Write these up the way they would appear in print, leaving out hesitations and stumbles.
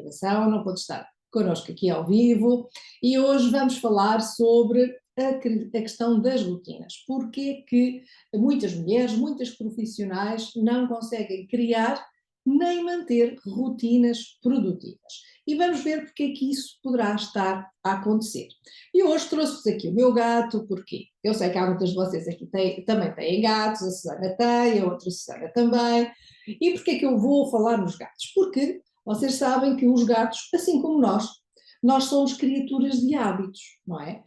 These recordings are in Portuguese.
gravação, não pôde estar connosco aqui ao vivo, e hoje vamos falar sobre a questão das rotinas. Porquê que muitas mulheres, muitas profissionais não conseguem criar nem manter rotinas produtivas. E vamos ver porque é que isso poderá estar a acontecer. E hoje trouxe-vos aqui o meu gato, porque eu sei que há muitas de vocês aqui também têm gatos, a Susana tem, a outra Susana também. E porquê é que eu vou falar nos gatos? Porque vocês sabem que os gatos, assim como nós somos criaturas de hábitos, não é?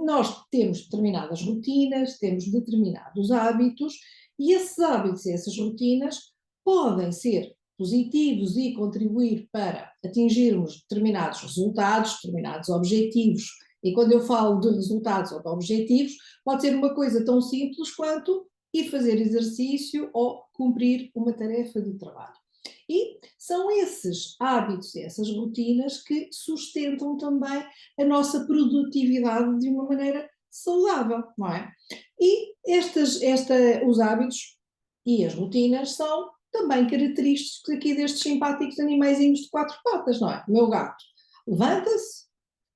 Nós temos determinadas rotinas, temos determinados hábitos, e esses hábitos e essas rotinas podem ser positivos e contribuir para atingirmos determinados resultados, determinados objetivos. E quando eu falo de resultados ou de objetivos, pode ser uma coisa tão simples quanto ir fazer exercício ou cumprir uma tarefa de trabalho. E são esses hábitos, essas rotinas que sustentam também a nossa produtividade de uma maneira saudável, não é? E os hábitos e as rotinas são também característicos aqui destes simpáticos animaizinhos de quatro patas, não é? O meu gato levanta-se,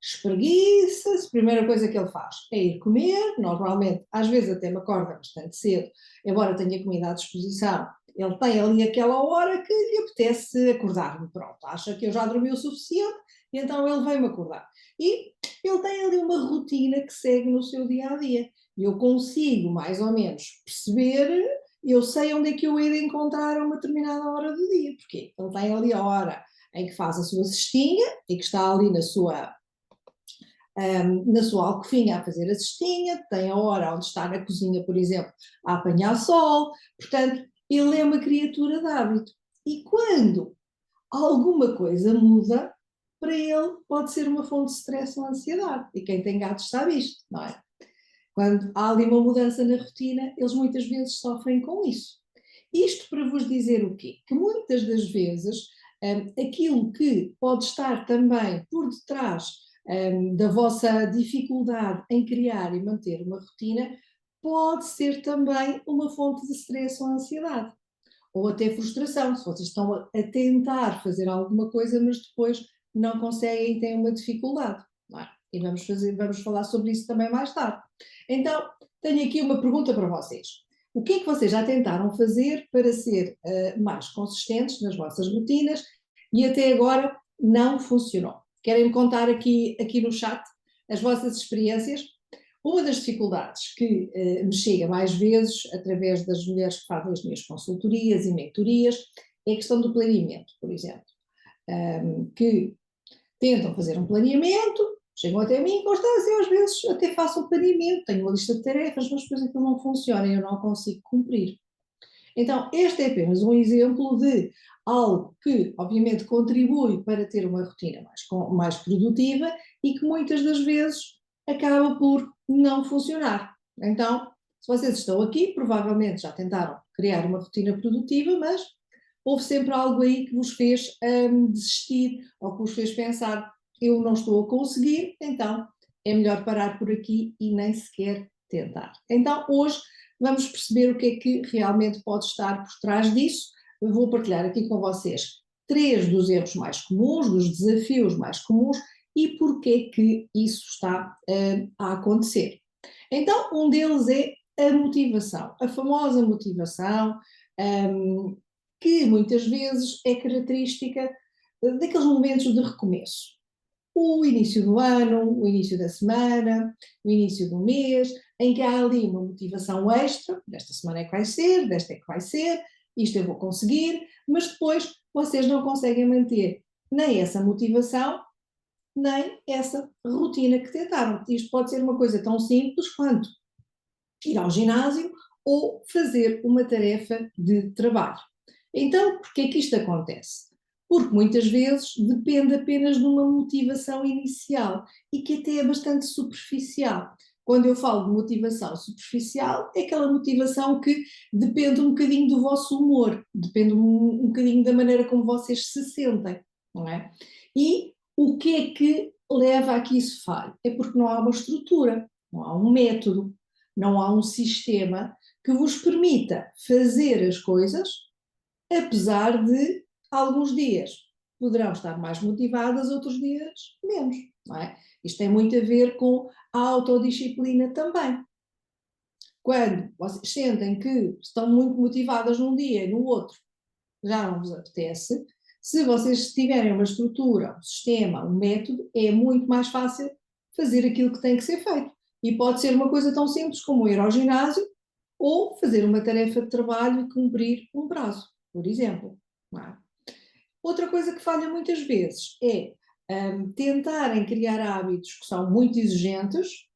espreguiça-se, a primeira coisa que ele faz é ir comer, normalmente, às vezes até me acorda bastante cedo, embora tenha comida à disposição, ele tem ali aquela hora que lhe apetece acordar-me, pronto, acha que eu já dormi o suficiente, e então ele vem-me acordar. E ele tem ali uma rotina que segue no seu dia-a-dia, e eu consigo mais ou menos perceber, eu sei onde é que eu hei de encontrar uma determinada hora do dia, porque ele tem ali a hora em que faz a sua cestinha, e que está ali na sua alcofinha a fazer a cestinha, tem a hora onde está na cozinha, por exemplo, a apanhar sol, portanto, ele é uma criatura de hábito. E quando alguma coisa muda, para ele pode ser uma fonte de stress ou ansiedade. E quem tem gatos sabe isto, não é? Quando há ali uma mudança na rotina, eles muitas vezes sofrem com isso. Isto para vos dizer o quê? Que muitas das vezes aquilo que pode estar também por detrás da vossa dificuldade em criar e manter uma rotina pode ser também uma fonte de stress ou ansiedade. Ou até frustração, se vocês estão a tentar fazer alguma coisa, mas depois não conseguem e têm uma dificuldade. Não é? E vamos falar sobre isso também mais tarde. Então, tenho aqui uma pergunta para vocês. O que é que vocês já tentaram fazer para ser mais consistentes nas vossas rotinas e até agora não funcionou? Querem-me contar aqui no chat as vossas experiências? Uma das dificuldades que me chega mais vezes, através das mulheres que fazem as minhas consultorias e mentorias, é a questão do planeamento, por exemplo. Que tentam fazer um planeamento, chegam até mim, Constância, eu às vezes até faço um planeamento, tenho uma lista de tarefas, mas depois aquilo não funciona e eu não consigo cumprir. Então, este é apenas um exemplo de algo que, obviamente, contribui para ter uma rotina mais produtiva e que muitas das vezes acaba por não funcionar. Então, se vocês estão aqui, provavelmente já tentaram criar uma rotina produtiva, mas houve sempre algo aí que vos fez desistir ou que vos fez pensar, eu não estou a conseguir, então é melhor parar por aqui e nem sequer tentar. Então, hoje vamos perceber o que é que realmente pode estar por trás disso. Eu vou partilhar aqui com vocês 3 dos erros mais comuns, dos desafios mais comuns e porque que isso está a acontecer. Então, um deles é a motivação, a famosa motivação, que muitas vezes é característica daqueles momentos de recomeço. O início do ano, o início da semana, o início do mês, em que há ali uma motivação extra, desta semana é que vai ser, desta é que vai ser, isto eu vou conseguir, mas depois vocês não conseguem manter nem essa motivação, nem essa rotina que tentaram. Isto pode ser uma coisa tão simples quanto ir ao ginásio ou fazer uma tarefa de trabalho. Então, porquê é que isto acontece? Porque muitas vezes depende apenas de uma motivação inicial e que até é bastante superficial. Quando eu falo de motivação superficial, é aquela motivação que depende um bocadinho do vosso humor, depende um bocadinho da maneira como vocês se sentem, não é? E o que é que leva a que isso falhe? É porque não há uma estrutura, não há um método, não há um sistema que vos permita fazer as coisas apesar de alguns dias poderão estar mais motivadas, outros dias menos, não é? Isto tem muito a ver com a autodisciplina também. Quando vocês sentem que estão muito motivadas num dia e no outro já não vos apetece, se vocês tiverem uma estrutura, um sistema, um método, é muito mais fácil fazer aquilo que tem que ser feito. E pode ser uma coisa tão simples como ir ao ginásio ou fazer uma tarefa de trabalho e cumprir um prazo, por exemplo. Não é? Outra coisa que falha muitas vezes é tentarem criar hábitos que são muito exigentes,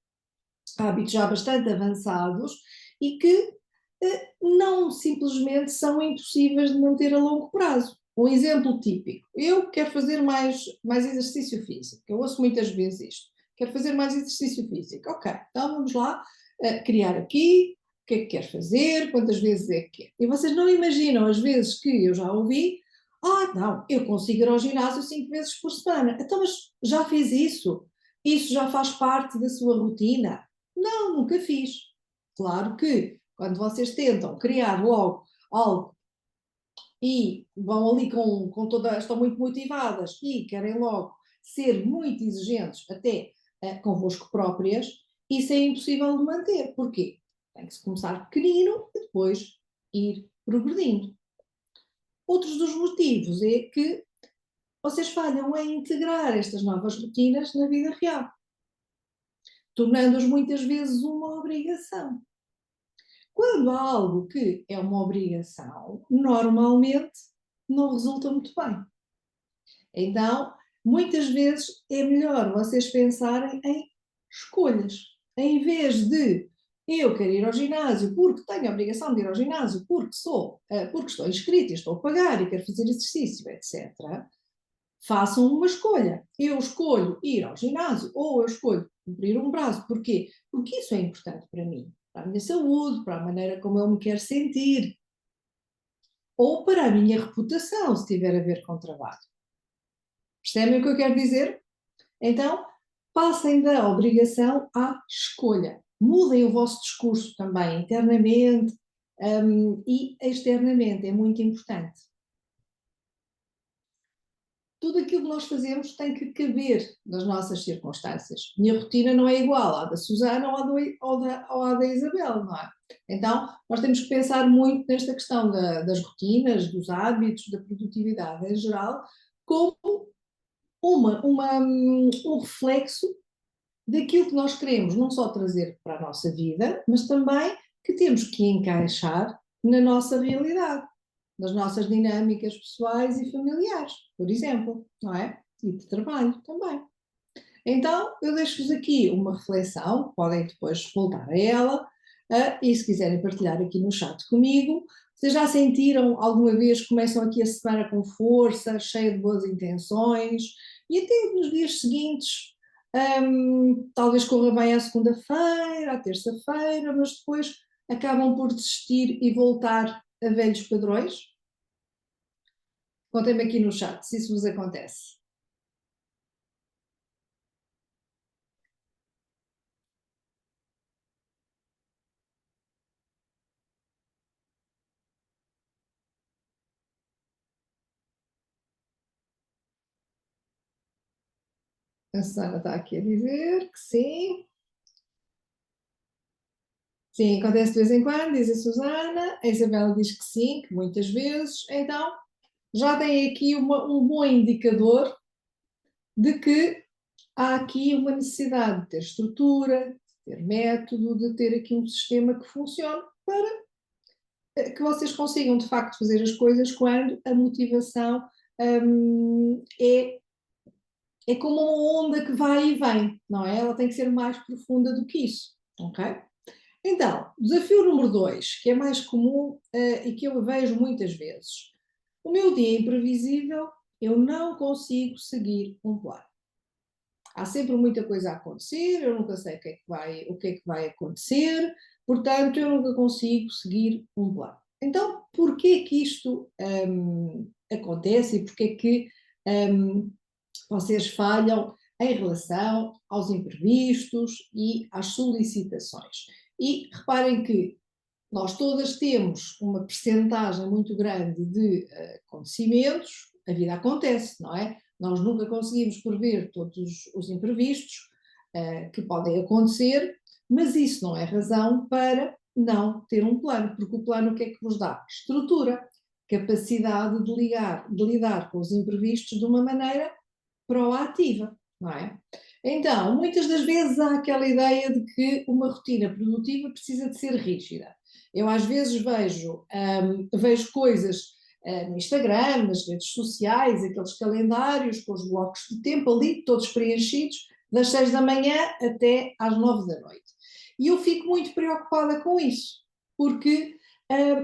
hábitos já bastante avançados e que não simplesmente são impossíveis de manter a longo prazo. Um exemplo típico, eu quero fazer mais exercício físico, eu ouço muitas vezes isto, quero fazer mais exercício físico, ok, então vamos lá criar aqui, o que é que quer fazer, quantas vezes é que quer. E vocês não imaginam as vezes que eu já ouvi, não, eu consigo ir ao ginásio 5 vezes por semana, então mas já fez isso? Isso já faz parte da sua rotina? Não, nunca fiz. Claro que quando vocês tentam criar logo algo e vão ali com toda, estão muito motivadas e querem logo ser muito exigentes, até convosco próprias, isso é impossível de manter. Porquê? Tem que se começar pequenino e depois ir progredindo. Outros dos motivos é que vocês falham em integrar estas novas rotinas na vida real, tornando-as muitas vezes uma obrigação. Quando há algo que é uma obrigação, normalmente não resulta muito bem. Então, muitas vezes é melhor vocês pensarem em escolhas. Em vez de eu quero ir ao ginásio porque tenho a obrigação de ir ao ginásio, porque estou inscrita e estou a pagar e quero fazer exercício, etc., façam uma escolha. Eu escolho ir ao ginásio ou eu escolho cumprir um prazo. Porquê? Porque isso é importante para mim, para a minha saúde, para a maneira como eu me quero sentir, ou para a minha reputação, se tiver a ver com o trabalho. Percebem o que eu quero dizer? Então, passem da obrigação à escolha. Mudem o vosso discurso também, internamente e externamente, é muito importante. Tudo aquilo que nós fazemos tem que caber nas nossas circunstâncias. Minha rotina não é igual à da Susana ou à da Isabel, não é? Então, nós temos que pensar muito nesta questão das rotinas, dos hábitos, da produtividade em geral, como um reflexo daquilo que nós queremos não só trazer para a nossa vida, mas também que temos que encaixar na nossa realidade, nas nossas dinâmicas pessoais e familiares, por exemplo, não é? E de trabalho também. Então, eu deixo-vos aqui uma reflexão, podem depois voltar a ela, e se quiserem partilhar aqui no chat comigo, vocês já sentiram alguma vez que começam aqui a semana com força, cheia de boas intenções, e até nos dias seguintes, talvez corra bem à segunda-feira, à terça-feira, mas depois acabam por desistir e voltar a velhos padrões? Contem-me aqui no chat se isso vos acontece. A Susana está aqui a dizer que sim. Sim, acontece de vez em quando, diz a Susana. A Isabela diz que sim, que muitas vezes. Então, já tem aqui um bom indicador de que há aqui uma necessidade de ter estrutura, de ter método, de ter aqui um sistema que funcione para que vocês consigam de facto fazer as coisas quando a motivação é como uma onda que vai e vem, não é? Ela tem que ser mais profunda do que isso, ok? Então, desafio número 2, que é mais comum e que eu vejo muitas vezes. O meu dia é imprevisível, eu não consigo seguir um plano. Há sempre muita coisa a acontecer, eu nunca sei o que é que vai acontecer, portanto, eu nunca consigo seguir um plano. Então, porquê que isto acontece e porquê que vocês falham em relação aos imprevistos e às solicitações? E reparem que nós todas temos uma percentagem muito grande de acontecimentos a vida acontece, não é? Nós nunca conseguimos prever todos os imprevistos que podem acontecer, mas isso não é razão para não ter um plano, porque o plano o que é que vos dá? Estrutura, capacidade de lidar com os imprevistos de uma maneira proativa, não é? Então, muitas das vezes há aquela ideia de que uma rotina produtiva precisa de ser rígida. Eu às vezes vejo coisas no Instagram, nas redes sociais, aqueles calendários com os blocos de tempo ali, todos preenchidos, das 6 da manhã até às 9 da noite. E eu fico muito preocupada com isso, porque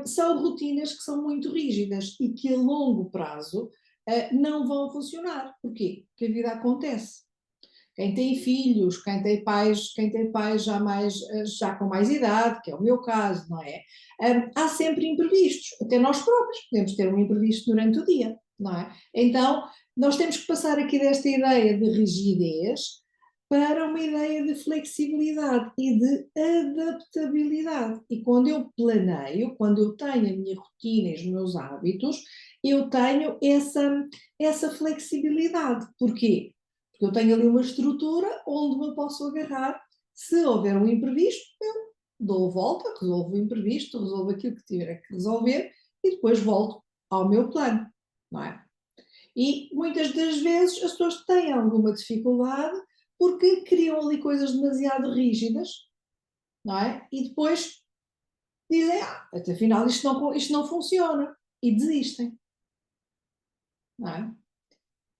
são rotinas que são muito rígidas e que a longo prazo não vão funcionar. Porquê? Porque a vida acontece. Quem tem filhos, quem tem pais já com mais idade, que é o meu caso, não é? Há sempre imprevistos, até nós próprios podemos ter um imprevisto durante o dia, não é? Então, nós temos que passar aqui desta ideia de rigidez para uma ideia de flexibilidade e de adaptabilidade. E quando eu planeio, quando eu tenho a minha rotina e os meus hábitos, eu tenho essa flexibilidade. Porquê? Porque eu tenho ali uma estrutura onde me posso agarrar. Se houver um imprevisto, eu dou a volta, resolvo o imprevisto, resolvo aquilo que tiver que resolver e depois volto ao meu plano, não é? E muitas das vezes as pessoas têm alguma dificuldade porque criam ali coisas demasiado rígidas, não é? E depois dizem, até afinal isto não funciona e desistem, não é?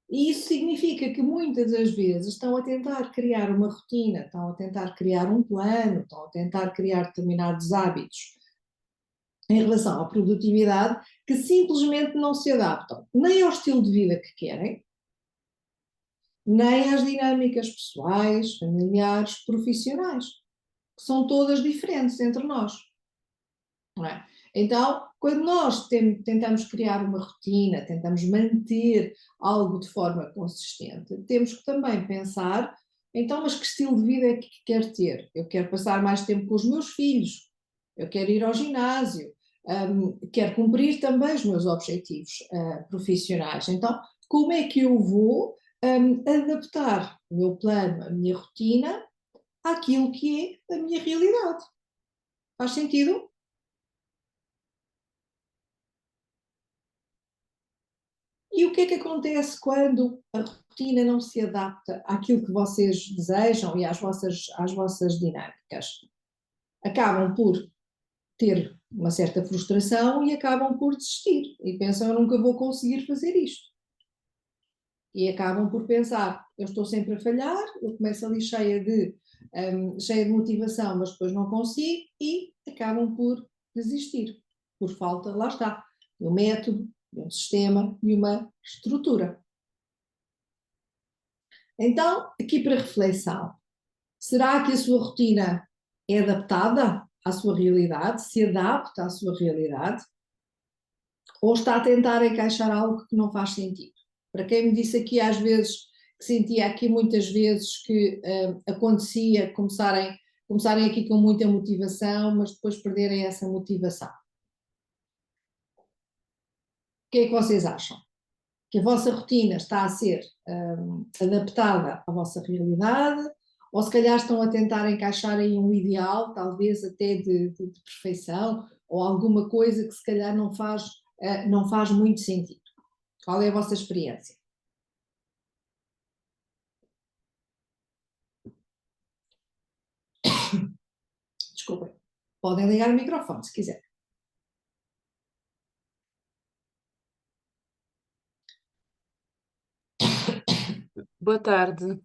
E isso significa que muitas das vezes estão a tentar criar uma rotina, estão a tentar criar um plano, estão a tentar criar determinados hábitos em relação à produtividade que simplesmente não se adaptam nem ao estilo de vida que querem, nem às dinâmicas pessoais, familiares, profissionais, que são todas diferentes entre nós. Não é? Então, quando nós tentamos criar uma rotina, tentamos manter algo de forma consistente, temos que também pensar, então, mas que estilo de vida é que quero ter? Eu quero passar mais tempo com os meus filhos, eu quero ir ao ginásio, quero cumprir também os meus objetivos profissionais. Então, como é que eu vou adaptar o meu plano, a minha rotina, àquilo que é a minha realidade? Faz sentido? E o que é que acontece quando a rotina não se adapta àquilo que vocês desejam e às vossas dinâmicas? Acabam por ter uma certa frustração e acabam por desistir e pensam, eu nunca vou conseguir fazer isto. E acabam por pensar, eu estou sempre a falhar, eu começo ali cheia de motivação, mas depois não consigo e acabam por desistir, por falta, lá está, de um método, de um sistema e uma estrutura. Então, aqui para reflexão, será que a sua rotina é adaptada à sua realidade, se adapta à sua realidade, ou está a tentar encaixar algo que não faz sentido? Para quem me disse aqui às vezes, que sentia aqui muitas vezes que acontecia começarem aqui com muita motivação, mas depois perderem essa motivação. O que é que vocês acham? Que a vossa rotina está a ser adaptada à vossa realidade, ou se calhar estão a tentar encaixar aí um ideal, talvez até de perfeição, ou alguma coisa que se calhar não faz muito sentido. Qual é a vossa experiência? Desculpem. Podem ligar o microfone se quiser. Boa tarde,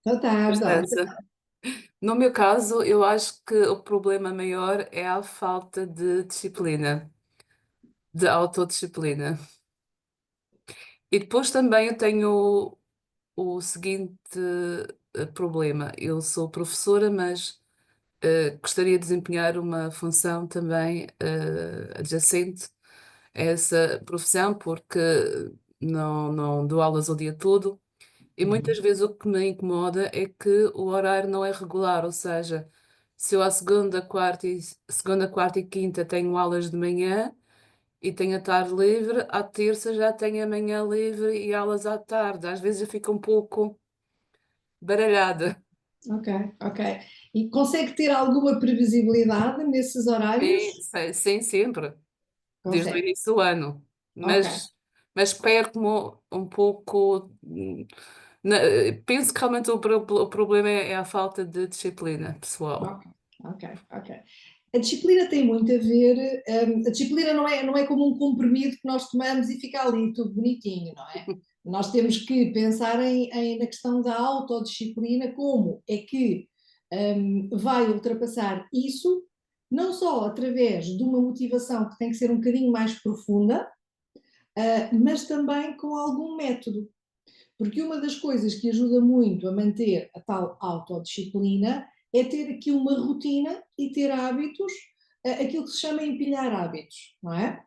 Boa tarde, olha. Constança. No meu caso, eu acho que o problema maior é a falta de disciplina, de autodisciplina. E depois também eu tenho o seguinte problema. Eu sou professora, mas gostaria de desempenhar uma função também adjacente a essa profissão, porque não dou aulas o dia todo. E muitas vezes o que me incomoda é que o horário não é regular, ou seja, se eu à segunda, quarta e quinta tenho aulas de manhã e tenho a tarde livre, à terça já tenho a manhã livre e aulas à tarde. Às vezes eu fico um pouco baralhada. Ok, ok. E consegue ter alguma previsibilidade nesses horários? Sim, sim, sempre, desde o Consegue. início do ano. Ok, Mas perco-me um pouco. na- Penso que realmente o problema é a falta de disciplina pessoal. ok, ok, ok. A disciplina tem muito a ver, a disciplina não é como um comprimido que nós tomamos e fica ali tudo bonitinho, não é? Nós temos que pensar na questão da autodisciplina, como é que vai ultrapassar isso, não só através de uma motivação que tem que ser um bocadinho mais profunda, mas também com algum método. Porque uma das coisas que ajuda muito a manter a tal autodisciplina é ter aqui uma rotina e ter hábitos, aquilo que se chama empilhar hábitos, não é?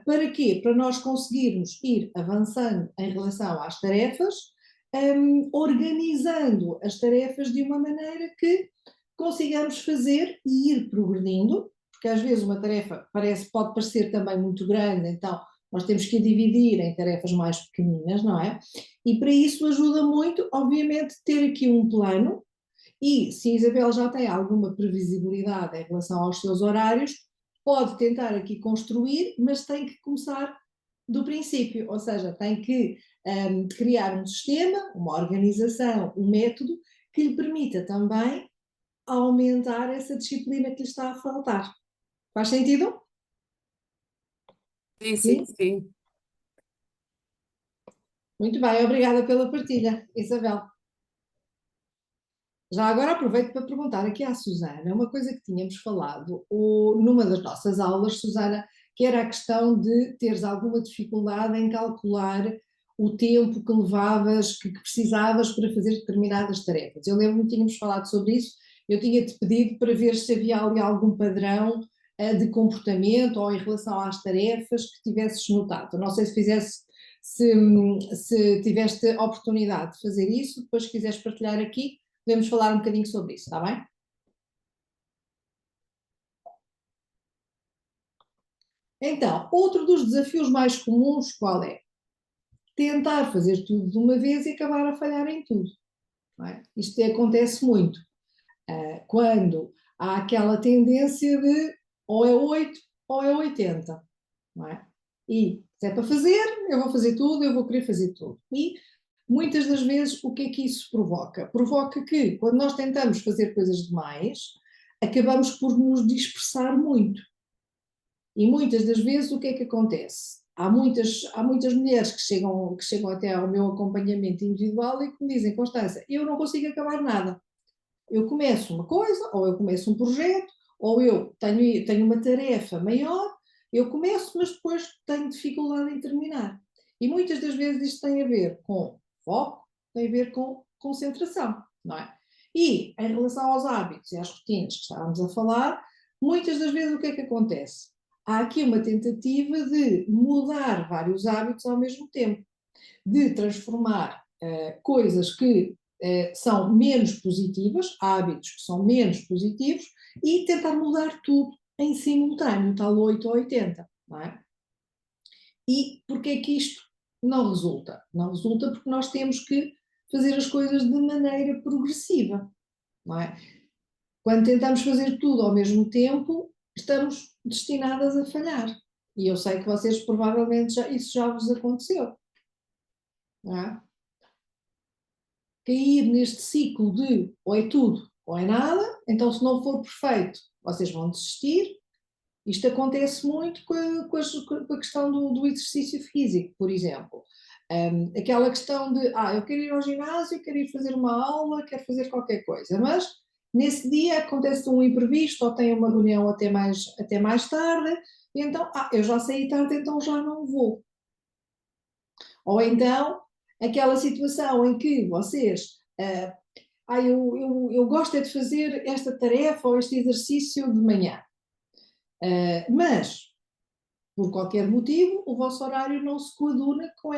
Para quê? Para nós conseguirmos ir avançando em relação às tarefas, organizando as tarefas de uma maneira que consigamos fazer e ir progredindo, porque às vezes uma tarefa pode parecer também muito grande, então nós temos que a dividir em tarefas mais pequeninas, não é? E para isso ajuda muito, obviamente, ter aqui um plano. E se a Isabel já tem alguma previsibilidade em relação aos seus horários, pode tentar aqui construir, mas tem que começar do princípio, ou seja, tem que criar um sistema, uma organização, um método que lhe permita também aumentar essa disciplina que lhe está a faltar. Faz sentido? Sim, sim, Sim? sim. Muito bem, obrigada pela partilha, Isabel. Já agora aproveito para perguntar aqui à Susana uma coisa que tínhamos falado numa das nossas aulas, Susana, que era a questão de teres alguma dificuldade em calcular o tempo que levavas, que precisavas para fazer determinadas tarefas. Eu lembro-me que tínhamos falado sobre isso, eu tinha-te pedido para ver se havia ali algum padrão de comportamento ou em relação às tarefas que tivesses notado. Não sei se fizesse, se tiveste a oportunidade de fazer isso, depois se quiseres partilhar aqui, podemos falar um bocadinho sobre isso, está bem? Então, outro dos desafios mais comuns, qual é? Tentar fazer tudo de uma vez e acabar a falhar em tudo. Não é? Isto acontece muito. Quando há aquela tendência de ou é 8 ou é 80. Não é? E se é para fazer, eu vou fazer tudo, eu vou querer fazer tudo. E muitas das vezes o que é que isso provoca? Provoca que quando nós tentamos fazer coisas demais, acabamos por nos dispersar muito. E muitas das vezes o que é que acontece? Há muitas mulheres que chegam até ao meu acompanhamento individual e que me dizem, Constança, eu não consigo acabar nada. Eu começo uma coisa, ou eu começo um projeto, ou eu tenho uma tarefa maior, eu começo, mas depois tenho dificuldade em terminar. E muitas das vezes isto tem a ver com foco, tem a ver com concentração, não é? E em relação aos hábitos e às rotinas que estávamos a falar, muitas das vezes o que é que acontece? Há aqui uma tentativa de mudar vários hábitos ao mesmo tempo, de transformar coisas que são menos positivas, hábitos que são menos positivos, e tentar mudar tudo em simultâneo, tal 8 ou 80, não é? E porquê é que isto não resulta? Não resulta porque nós temos que fazer as coisas de maneira progressiva, não é? Quando tentamos fazer tudo ao mesmo tempo, estamos destinadas a falhar. E eu sei que vocês provavelmente isso já vos aconteceu, não é? Cair neste ciclo de ou é tudo ou é nada, então se não for perfeito, vocês vão desistir. Isto acontece muito com a questão do exercício físico, por exemplo. Aquela questão de, eu quero ir ao ginásio, quero ir fazer uma aula, quero fazer qualquer coisa, mas nesse dia acontece um imprevisto ou tem uma reunião até mais tarde, e então, eu já saí tarde, então já não vou. Ou então, aquela situação em que vocês, eu gosto é de fazer esta tarefa ou este exercício de manhã, mas, por qualquer motivo, o vosso horário não se coaduna com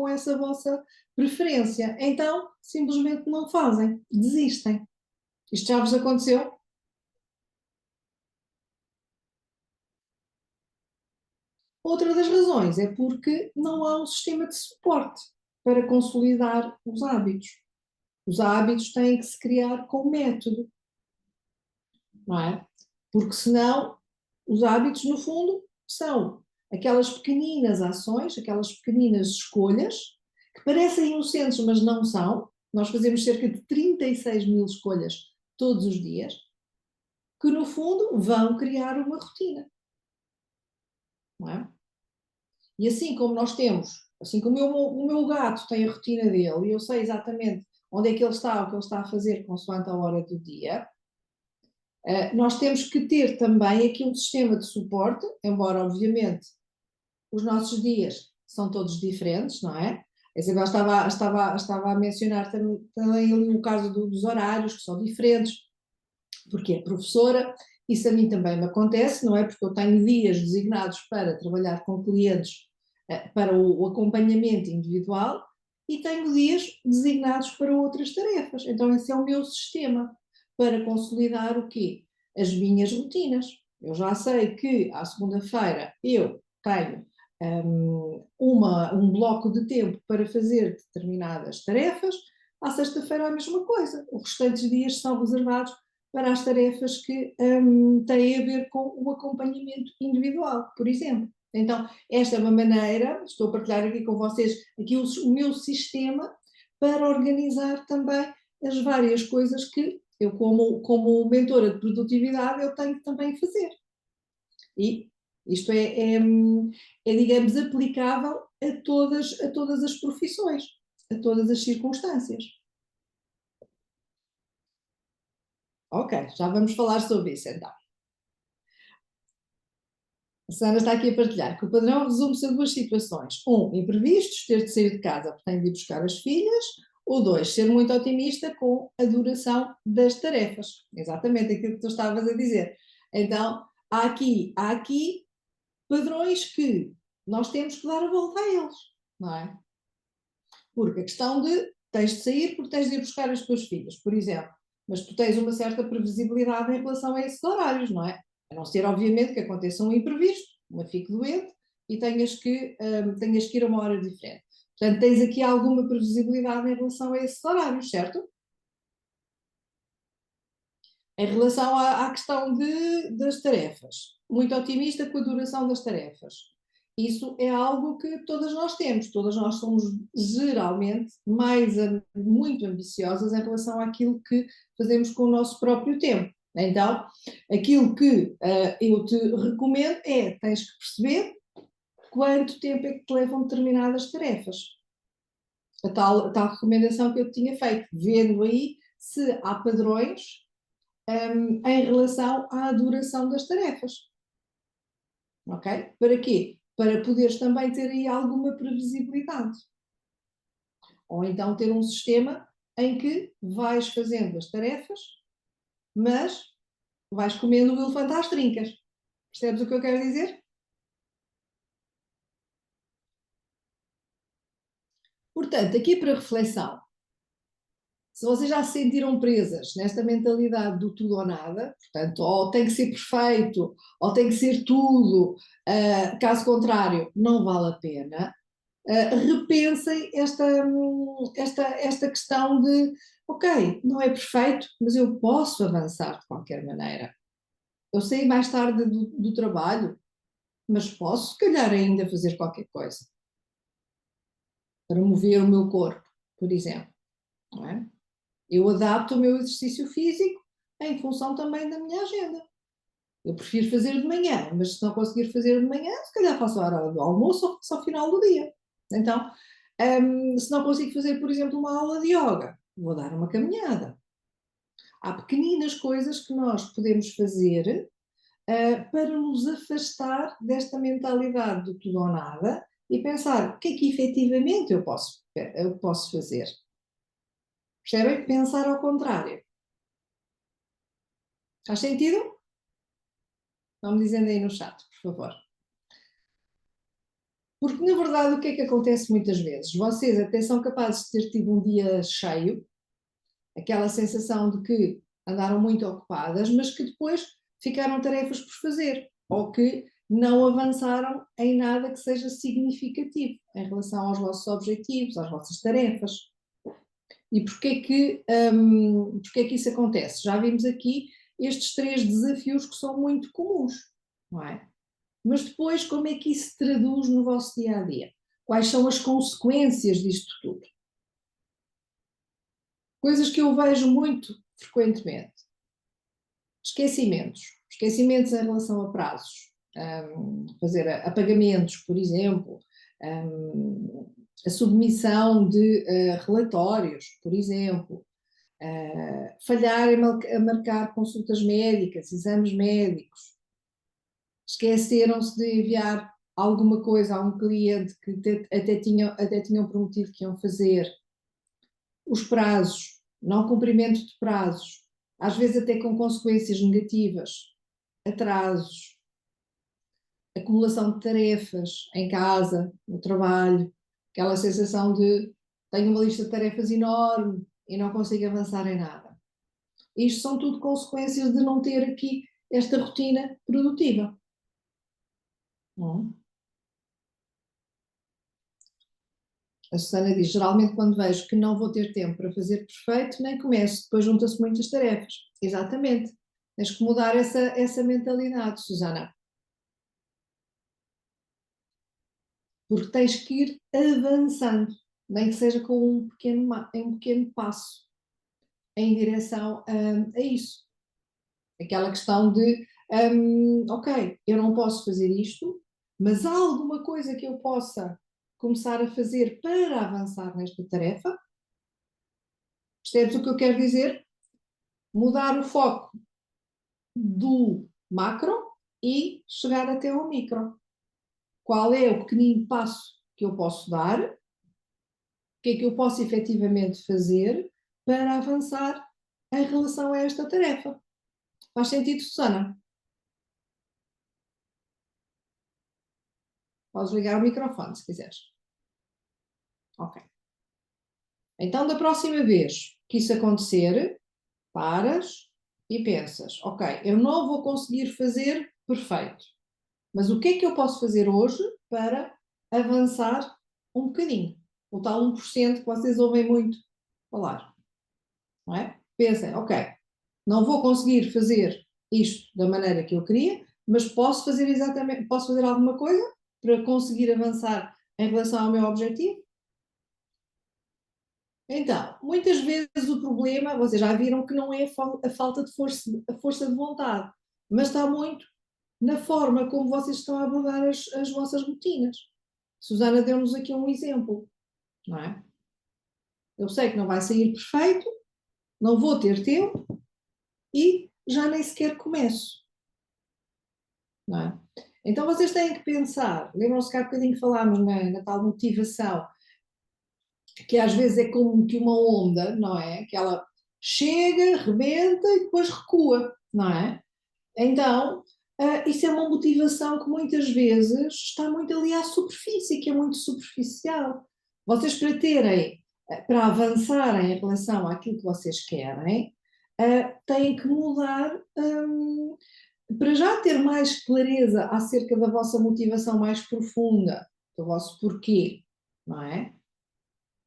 essa vossa preferência. Então, simplesmente não fazem, desistem. Isto já vos aconteceu? Outra das razões é porque não há um sistema de suporte para consolidar os hábitos. Os hábitos têm que se criar com método, não é? Porque senão os hábitos, no fundo, são aquelas pequeninas ações, aquelas pequeninas escolhas, que parecem inocentes, mas não são. Nós fazemos cerca de 36 mil escolhas todos os dias, que no fundo vão criar uma rotina, não é? E assim como nós temos, assim como o meu gato tem a rotina dele e eu sei exatamente onde é que ele está, o que ele está a fazer consoante a hora do dia, nós temos que ter também aqui um sistema de suporte, embora obviamente os nossos dias são todos diferentes, não é? Eu estava a mencionar também ali o caso dos horários, que são diferentes, porque é professora, isso a mim também me acontece, não é? Porque eu tenho dias designados para trabalhar com clientes para o acompanhamento individual e tenho dias designados para outras tarefas. Então esse é o meu sistema para consolidar o quê? As minhas rotinas. Eu já sei que à segunda-feira eu tenho um bloco de tempo para fazer determinadas tarefas, à sexta-feira a mesma coisa. Os restantes dias são reservados para as tarefas que têm a ver com o acompanhamento individual, por exemplo. Então, esta é uma maneira, estou a partilhar aqui com vocês, aqui o meu sistema para organizar também as várias coisas que eu, como mentora de produtividade, eu tenho que também fazer. E isto é, digamos, aplicável a todas as profissões, a todas as circunstâncias. Ok, já vamos falar sobre isso então. A Sara está aqui a partilhar que o padrão resume-se a duas situações. Um, imprevistos, ter de sair de casa porque tem de ir buscar as filhas. Ou dois, ser muito otimista com a duração das tarefas. Exatamente aquilo que tu estavas a dizer. Então, há aqui padrões que nós temos que dar a volta a eles, não é? Porque a questão de tens de sair porque tens de ir buscar as tuas filhas, por exemplo, mas tu tens uma certa previsibilidade em relação a esses horários, não é? A não ser, obviamente, que aconteça um imprevisto, uma fique doente e tenhas que ir a uma hora diferente. Portanto, tens aqui alguma previsibilidade em relação a esses horários, certo? Em relação à questão das tarefas, muito otimista com a duração das tarefas. Isso é algo que todas nós temos, todas nós somos geralmente muito ambiciosas em relação àquilo que fazemos com o nosso próprio tempo. Então, aquilo que eu te recomendo é, tens que perceber quanto tempo é que te levam determinadas tarefas. A tal recomendação que eu te tinha feito, vendo aí se há padrões em relação à duração das tarefas. Ok? Para quê? Para poderes também ter aí alguma previsibilidade. Ou então ter um sistema em que vais fazendo as tarefas, mas vais comendo o elefante às trincas. Percebes o que eu quero dizer? Portanto, aqui para reflexão, se vocês já se sentiram presas nesta mentalidade do tudo ou nada, portanto, ou tem que ser perfeito, ou tem que ser tudo, caso contrário, não vale a pena, repensem esta questão de, ok, não é perfeito, mas eu posso avançar de qualquer maneira. Eu saí mais tarde do trabalho, mas posso, se calhar, ainda fazer qualquer coisa para mover o meu corpo, por exemplo, não é? Eu adapto o meu exercício físico em função também da minha agenda. Eu prefiro fazer de manhã, mas se não conseguir fazer de manhã, se calhar faço a hora do almoço ou faço ao final do dia. Então, se não consigo fazer, por exemplo, uma aula de yoga, vou dar uma caminhada. Há pequeninas coisas que nós podemos fazer para nos afastar desta mentalidade do tudo ou nada e pensar o que é que efetivamente eu posso fazer. Percebem? Pensar ao contrário. Faz sentido? Vão me dizendo aí no chat, por favor. Porque, na verdade, o que é que acontece muitas vezes? Vocês até são capazes de ter tido um dia cheio, aquela sensação de que andaram muito ocupadas, mas que depois ficaram tarefas por fazer, ou que não avançaram em nada que seja significativo em relação aos vossos objetivos, às vossas tarefas. E porquê é que isso acontece? Já vimos aqui estes 3 desafios que são muito comuns, não é? Mas depois, como é que isso se traduz no vosso dia a dia? Quais são as consequências disto tudo? Coisas que eu vejo muito frequentemente. Esquecimentos. Esquecimentos em relação a prazos. Fazer apagamentos, por exemplo. A submissão de relatórios, por exemplo. Falhar a marcar consultas médicas, exames médicos. Esqueceram-se de enviar alguma coisa a um cliente que até tinham prometido que iam fazer. Os prazos, não cumprimento de prazos, às vezes até com consequências negativas, atrasos, acumulação de tarefas em casa, no trabalho, aquela sensação de tenho uma lista de tarefas enorme e não consigo avançar em nada. Isto são tudo consequências de não ter aqui esta rotina produtiva. Não? A Susana diz, geralmente quando vejo que não vou ter tempo para fazer perfeito, nem começo, depois junta-se muitas tarefas. Exatamente. Tens que mudar essa mentalidade, Susana. Porque tens que ir avançando, nem que seja com um pequeno passo em direção a isso. Aquela questão de, ok, eu não posso fazer isto, mas há alguma coisa que eu possa começar a fazer para avançar nesta tarefa? Percebes o que eu quero dizer? Mudar o foco do macro e chegar até ao micro. Qual é o pequenino passo que eu posso dar? O que é que eu posso efetivamente fazer para avançar em relação a esta tarefa? Faz sentido, Susana? Podes ligar o microfone se quiseres. Ok. Então, da próxima vez que isso acontecer, paras e pensas: ok, eu não vou conseguir fazer perfeito, mas o que é que eu posso fazer hoje para avançar um bocadinho? O tal 1% que vocês ouvem muito falar, não é? Pensem: ok, não vou conseguir fazer isto da maneira que eu queria, mas posso fazer alguma coisa para conseguir avançar em relação ao meu objetivo? Então, muitas vezes o problema, vocês já viram que não é a falta de força, a força de vontade, mas está muito na forma como vocês estão a abordar as vossas rotinas. Susana deu-nos aqui um exemplo, não é? Eu sei que não vai sair perfeito, não vou ter tempo e já nem sequer começo, não é? Então vocês têm que pensar, lembram-se que há bocadinho falámos na tal motivação, que às vezes é como que uma onda, não é? Que ela chega, rebenta e depois recua, não é? Então, isso é uma motivação que muitas vezes está muito ali à superfície, que é muito superficial. Vocês para avançarem em relação àquilo que vocês querem, têm que mudar, para já ter mais clareza acerca da vossa motivação mais profunda, do vosso porquê, não é?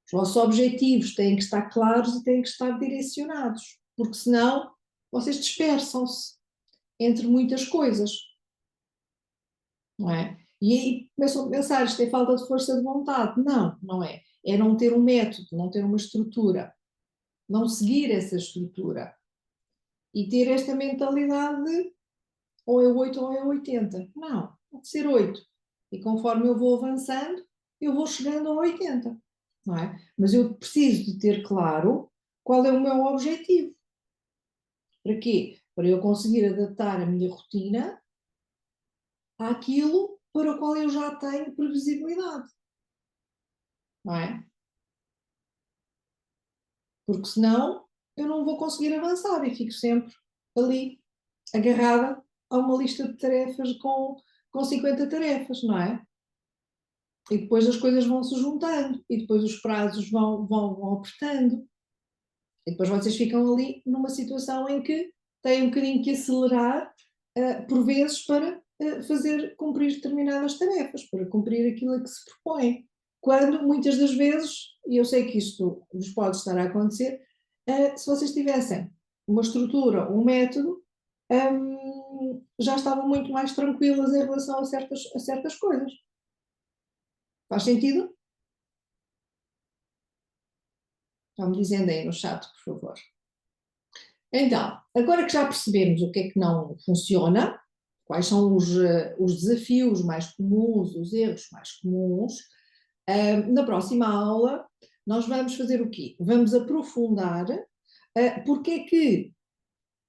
Os vossos objetivos têm que estar claros e têm que estar direcionados, porque senão vocês dispersam-se entre muitas coisas, não é? E aí começam a pensar, isto é falta de força de vontade. Não, não é. É não ter um método, não ter uma estrutura, não seguir essa estrutura e ter esta mentalidade de ou é 8 ou é 80. Não, pode ser 8. E conforme eu vou avançando, eu vou chegando a 80, não é? Mas eu preciso de ter claro qual é o meu objetivo. Para quê? Para eu conseguir adaptar a minha rotina àquilo para o qual eu já tenho previsibilidade, não é? Porque senão eu não vou conseguir avançar e fico sempre ali agarrada a uma lista de tarefas com 50 tarefas, não é? E depois as coisas vão se juntando e depois os prazos vão apertando e depois vocês ficam ali numa situação em que têm um bocadinho que acelerar por vezes para fazer cumprir determinadas tarefas, para cumprir aquilo a que se propõe. Quando, muitas das vezes, e eu sei que isto vos pode estar a acontecer, se vocês tivessem uma estrutura, um método, já estavam muito mais tranquilas em relação a certas coisas. Faz sentido? Estão-me dizendo aí no chat, por favor. Então, agora que já percebemos o que é que não funciona, quais são os desafios mais comuns, os erros mais comuns, na próxima aula nós vamos fazer o quê? Vamos aprofundar porque é que,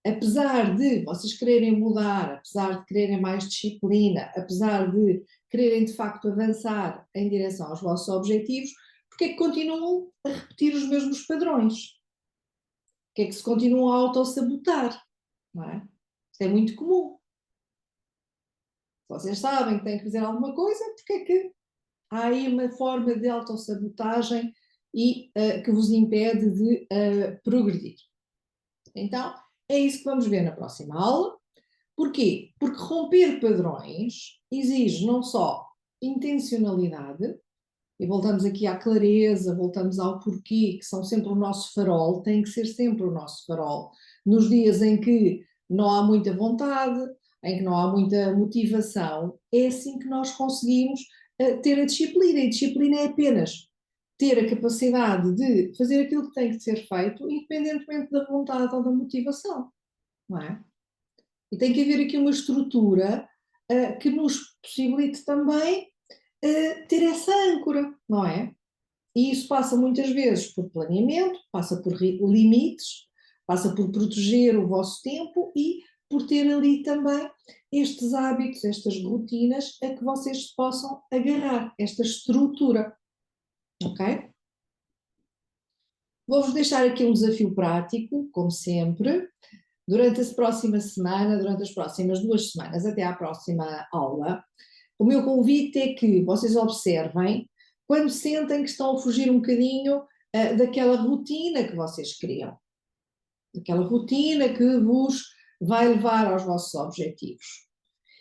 apesar de vocês quererem mudar, apesar de quererem mais disciplina, apesar de quererem de facto avançar em direção aos vossos objetivos, porque é que continuam a repetir os mesmos padrões? Porque é que se continuam a autossabotar? Não é? Isto é muito comum. Se vocês sabem que têm que fazer alguma coisa, porque é que há aí uma forma de autossabotagem e que vos impede de progredir? Então, é isso que vamos ver na próxima aula. Porquê? Porque romper padrões exige não só intencionalidade, e voltamos aqui à clareza, voltamos ao porquê, que são sempre o nosso farol, tem que ser sempre o nosso farol. Nos dias em que não há muita vontade, em que não há muita motivação, é assim que nós conseguimos ter a disciplina. E disciplina é apenas ter a capacidade de fazer aquilo que tem que ser feito, independentemente da vontade ou da motivação, não é? E tem que haver aqui uma estrutura que nos possibilite também ter essa âncora, não é? E isso passa muitas vezes por planeamento, passa por limites, passa por proteger o vosso tempo e por ter ali também estes hábitos, estas rotinas a que vocês se possam agarrar, esta estrutura, ok? Vou-vos deixar aqui um desafio prático, como sempre, durante a próxima semana, durante as próximas 2 semanas, até à próxima aula. O meu convite é que vocês observem quando sentem que estão a fugir um bocadinho daquela rotina que vocês criam, daquela rotina que vos vai levar aos vossos objetivos.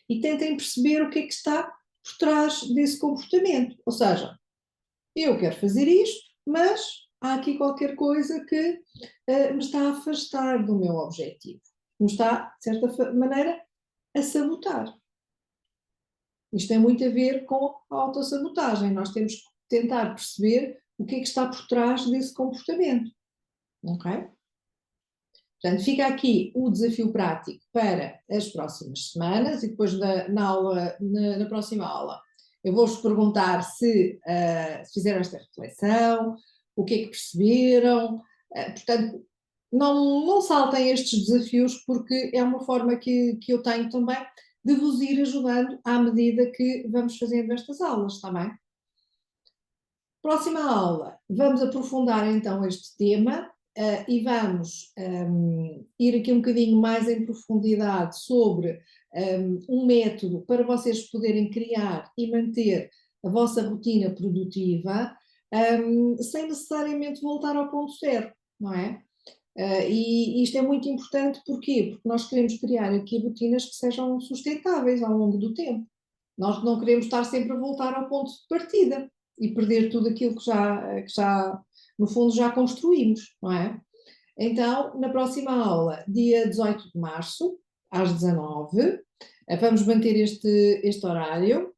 E tentem perceber o que é que está por trás desse comportamento. Ou seja, eu quero fazer isto, mas há aqui qualquer coisa que me está a afastar do meu objetivo, me está, de certa maneira, a sabotar. Isto tem muito a ver com a autossabotagem. Nós temos que tentar perceber o que é que está por trás desse comportamento. Ok? Portanto, fica aqui o desafio prático para as próximas semanas e depois na próxima aula eu vou-vos perguntar se fizeram esta reflexão, o que é que perceberam. Portanto, não saltem estes desafios porque é uma forma que eu tenho também de vos ir ajudando à medida que vamos fazendo estas aulas, está bem? Próxima aula, vamos aprofundar então este tema e vamos ir aqui um bocadinho mais em profundidade sobre um método para vocês poderem criar e manter a vossa rotina produtiva sem necessariamente voltar ao ponto zero, não é? E isto é muito importante, porquê? Porque nós queremos criar aqui rotinas que sejam sustentáveis ao longo do tempo. Nós não queremos estar sempre a voltar ao ponto de partida e perder tudo aquilo que já no fundo, já construímos, não é? Então, na próxima aula, dia 18 de março, às 19, vamos manter este horário.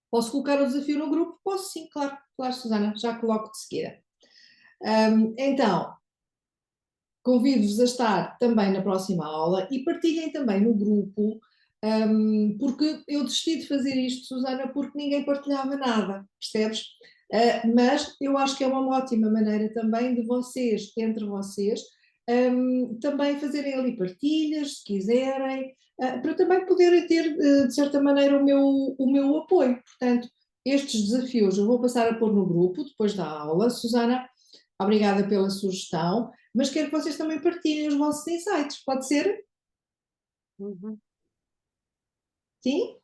Posso colocar o desafio no grupo? Posso sim, claro, claro, Susana, já coloco de seguida. Então, convido-vos a estar também na próxima aula e partilhem também no grupo, porque eu desisti de fazer isto, Susana, porque ninguém partilhava nada, percebes? Mas eu acho que é uma ótima maneira também de vocês, entre vocês, também fazerem ali partilhas, se quiserem, para também poderem ter, de certa maneira, o meu apoio. Portanto, estes desafios eu vou passar a pôr no grupo depois da aula. Susana, obrigada pela sugestão, mas quero que vocês também partilhem os vossos insights, pode ser? Uhum. Sim?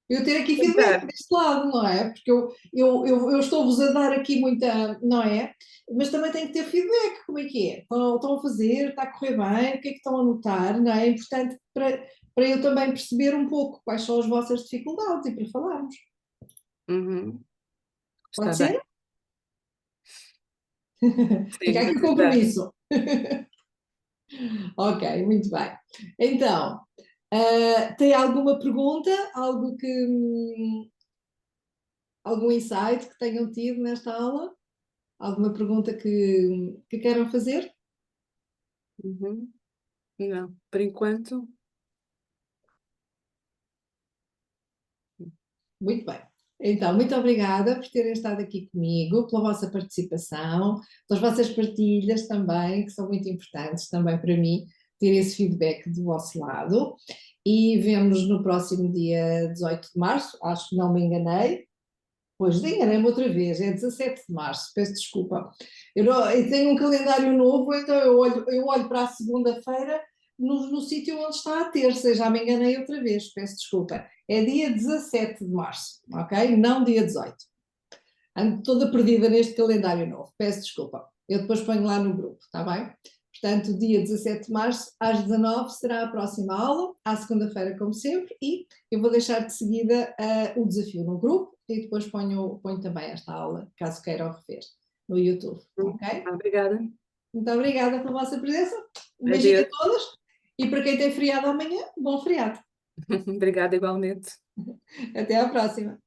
Eu ter aqui feedback Tentar. deste lado, não é? Porque eu estou-vos a dar aqui muita, não é? Mas também tenho que ter feedback, como é que é? Estão a fazer, está a correr bem, o que é que estão a notar, não é? É importante para eu também perceber um pouco quais são as vossas dificuldades e para falarmos. Uhum. Pode Está bem. ser? Fica Sim, aqui vou o tentar. compromisso. Ok, muito bem. Então, tem alguma pergunta? Algum insight que tenham tido nesta aula? Alguma pergunta que queiram fazer? Uhum. Não, por enquanto. Muito bem. Então, muito obrigada por terem estado aqui comigo, pela vossa participação, pelas vossas partilhas também, que são muito importantes também para mim, ter esse feedback do vosso lado. E vemos no próximo dia 18 de março, acho que não me enganei. Pois, enganei-me outra vez, é 17 de março, peço desculpa. Eu tenho um calendário novo, então eu olho para a segunda-feira no sítio onde está a terça, já me enganei outra vez, peço desculpa. É dia 17 de março, ok? Não dia 18. Ando toda perdida neste calendário novo, peço desculpa. Eu depois ponho lá no grupo, está bem? Portanto, dia 17 de março, às 19 será a próxima aula, à segunda-feira, como sempre, e eu vou deixar de seguida o desafio no grupo e depois ponho também esta aula, caso queiram rever, no YouTube, ok? Obrigada. Muito obrigada pela vossa presença, um beijinho a Adeus. todos e para quem tem feriado amanhã, bom feriado. Obrigada igualmente. Até à próxima.